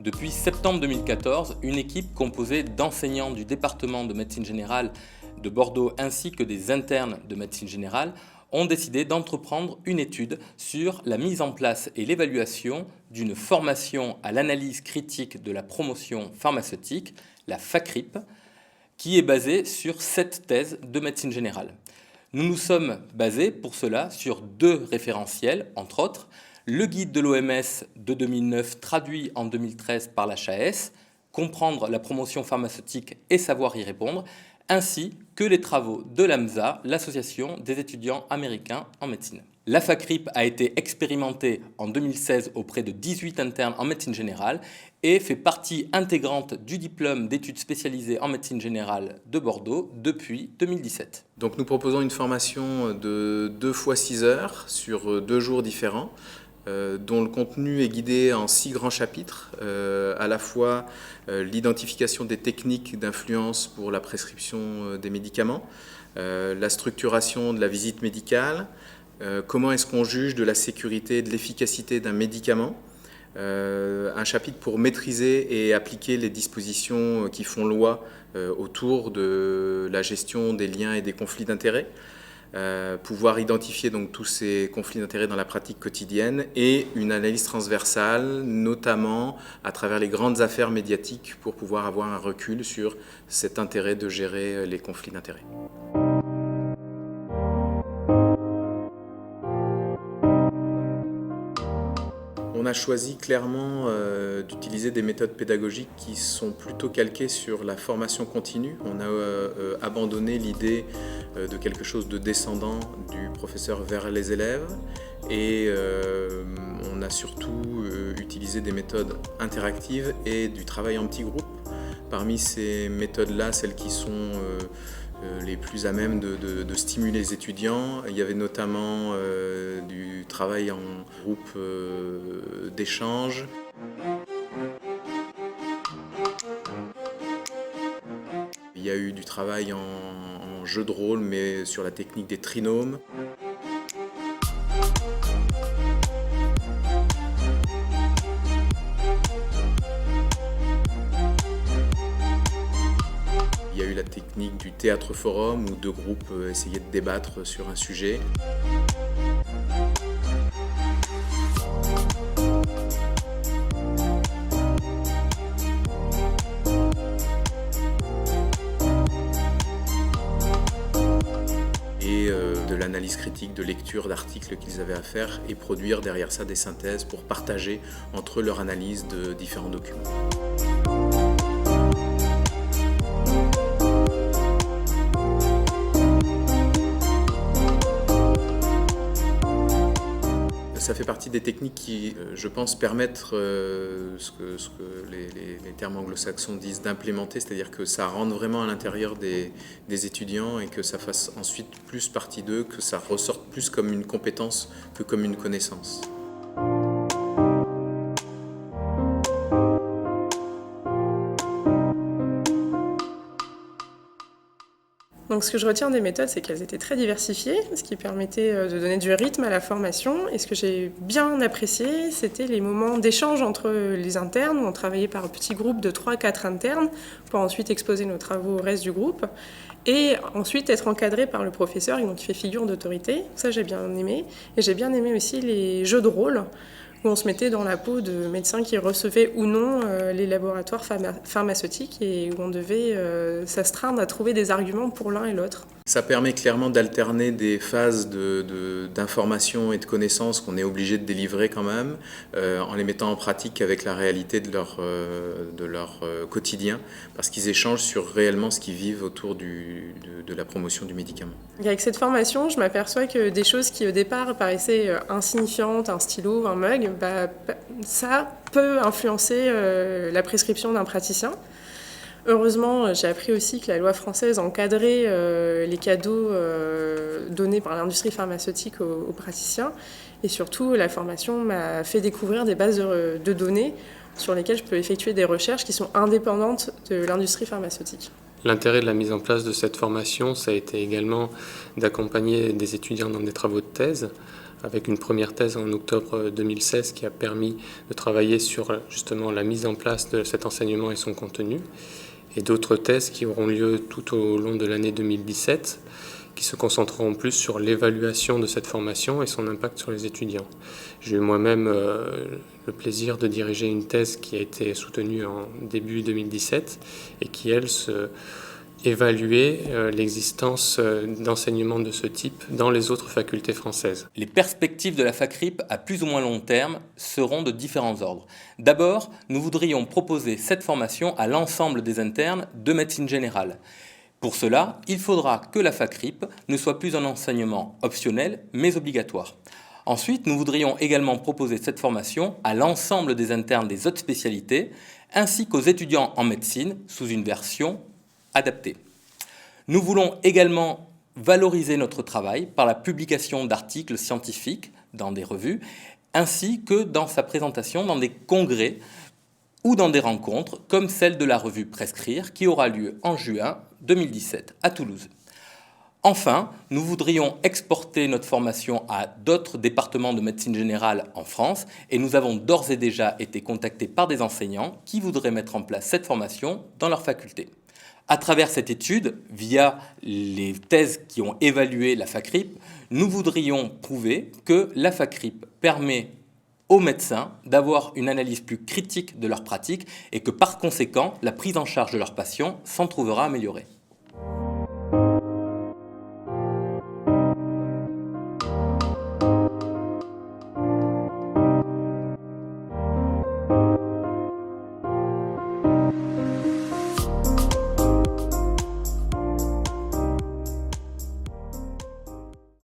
Depuis septembre 2014, une équipe composée d'enseignants du département de médecine générale de Bordeaux ainsi que des internes de médecine générale ont décidé d'entreprendre une étude sur la mise en place et l'évaluation d'une formation à l'analyse critique de la promotion pharmaceutique, la FACRIP, qui est basée sur 7 thèses de médecine générale. Nous nous sommes basés pour cela sur 2 référentiels, entre autres, le guide de l'OMS de 2009 traduit en 2013 par l'HAS, comprendre la promotion pharmaceutique et savoir y répondre, ainsi que les travaux de l'AMSA, l'Association des étudiants américains en médecine. La FACRIP a été expérimentée en 2016 auprès de 18 internes en médecine générale et fait partie intégrante du diplôme d'études spécialisées en médecine générale de Bordeaux depuis 2017. Donc nous proposons une formation de 2 fois 6 heures sur 2 jours différents, dont le contenu est guidé en 6 grands chapitres, à la fois l'identification des techniques d'influence pour la prescription des médicaments, la structuration de la visite médicale, comment est-ce qu'on juge de la sécurité et de l'efficacité d'un médicament, un chapitre pour maîtriser et appliquer les dispositions qui font loi autour de la gestion des liens et des conflits d'intérêts, pouvoir identifier donc tous ces conflits d'intérêts dans la pratique quotidienne et une analyse transversale, notamment à travers les grandes affaires médiatiques pour pouvoir avoir un recul sur cet intérêt de gérer les conflits d'intérêts. On a choisi clairement d'utiliser des méthodes pédagogiques qui sont plutôt calquées sur la formation continue. On a abandonné l'idée de quelque chose de descendant du professeur vers les élèves et on a surtout utilisé des méthodes interactives et du travail en petits groupes. Parmi ces méthodes-là, celles qui sont les plus à même de stimuler les étudiants. Il y avait notamment du travail en groupe d'échange. Il y a eu du travail en jeu de rôle, mais sur la technique des trinômes. Il y a eu la technique du théâtre forum où 2 groupes essayaient de débattre sur un sujet. Et de l'analyse critique de lecture d'articles qu'ils avaient à faire et produire derrière ça des synthèses pour partager entre eux leur analyse de différents documents. Ça fait partie des techniques qui, je pense, permettent ce que les termes anglo-saxons disent d'implémenter, c'est-à-dire que ça rentre vraiment à l'intérieur des étudiants et que ça fasse ensuite plus partie d'eux, que ça ressorte plus comme une compétence que comme une connaissance. Donc ce que je retiens des méthodes, c'est qu'elles étaient très diversifiées, ce qui permettait de donner du rythme à la formation. Et ce que j'ai bien apprécié, c'était les moments d'échange entre les internes, où on travaillait par petits groupes de 3-4 internes, pour ensuite exposer nos travaux au reste du groupe. Et ensuite être encadré par le professeur, donc qui fait figure d'autorité. Ça, j'ai bien aimé. Et j'ai bien aimé aussi les jeux de rôle, où on se mettait dans la peau de médecins qui recevaient ou non les laboratoires pharmaceutiques et où on devait s'astreindre à trouver des arguments pour l'un et l'autre. Ça permet clairement d'alterner des phases d'information et de connaissances qu'on est obligé de délivrer quand même, en les mettant en pratique avec la réalité de leur quotidien, parce qu'ils échangent sur réellement ce qu'ils vivent autour de la promotion du médicament. Et avec cette formation, je m'aperçois que des choses qui au départ paraissaient insignifiantes, un stylo, un mug, ça peut influencer la prescription d'un praticien. Heureusement, j'ai appris aussi que la loi française encadrait les cadeaux donnés par l'industrie pharmaceutique aux praticiens. Et surtout, la formation m'a fait découvrir des bases de données sur lesquelles je peux effectuer des recherches qui sont indépendantes de l'industrie pharmaceutique. L'intérêt de la mise en place de cette formation, ça a été également d'accompagner des étudiants dans des travaux de thèse. avec une première thèse en octobre 2016 qui a permis de travailler sur justement la mise en place de cet enseignement et son contenu, et d'autres thèses qui auront lieu tout au long de l'année 2017, qui se concentreront plus sur l'évaluation de cette formation et son impact sur les étudiants. J'ai eu moi-même le plaisir de diriger une thèse qui a été soutenue en début 2017 et qui, elle, évaluait l'existence d'enseignements de ce type dans les autres facultés françaises. Les perspectives de la FACRIP à plus ou moins long terme seront de différents ordres. D'abord, nous voudrions proposer cette formation à l'ensemble des internes de médecine générale. Pour cela, il faudra que la FACRIP ne soit plus un enseignement optionnel, mais obligatoire. Ensuite, nous voudrions également proposer cette formation à l'ensemble des internes des autres spécialités, ainsi qu'aux étudiants en médecine sous une version adaptée. Nous voulons également valoriser notre travail par la publication d'articles scientifiques dans des revues, ainsi que dans sa présentation dans des congrès ou dans des rencontres comme celle de la revue Prescrire qui aura lieu en juin 2017 à Toulouse. Enfin, nous voudrions exporter notre formation à d'autres départements de médecine générale en France et nous avons d'ores et déjà été contactés par des enseignants qui voudraient mettre en place cette formation dans leur faculté. À travers cette étude, via les thèses qui ont évalué la FACRIP, nous voudrions prouver que la FACRIP permet aux médecins d'avoir une analyse plus critique de leur pratique et que par conséquent, la prise en charge de leurs patients s'en trouvera améliorée.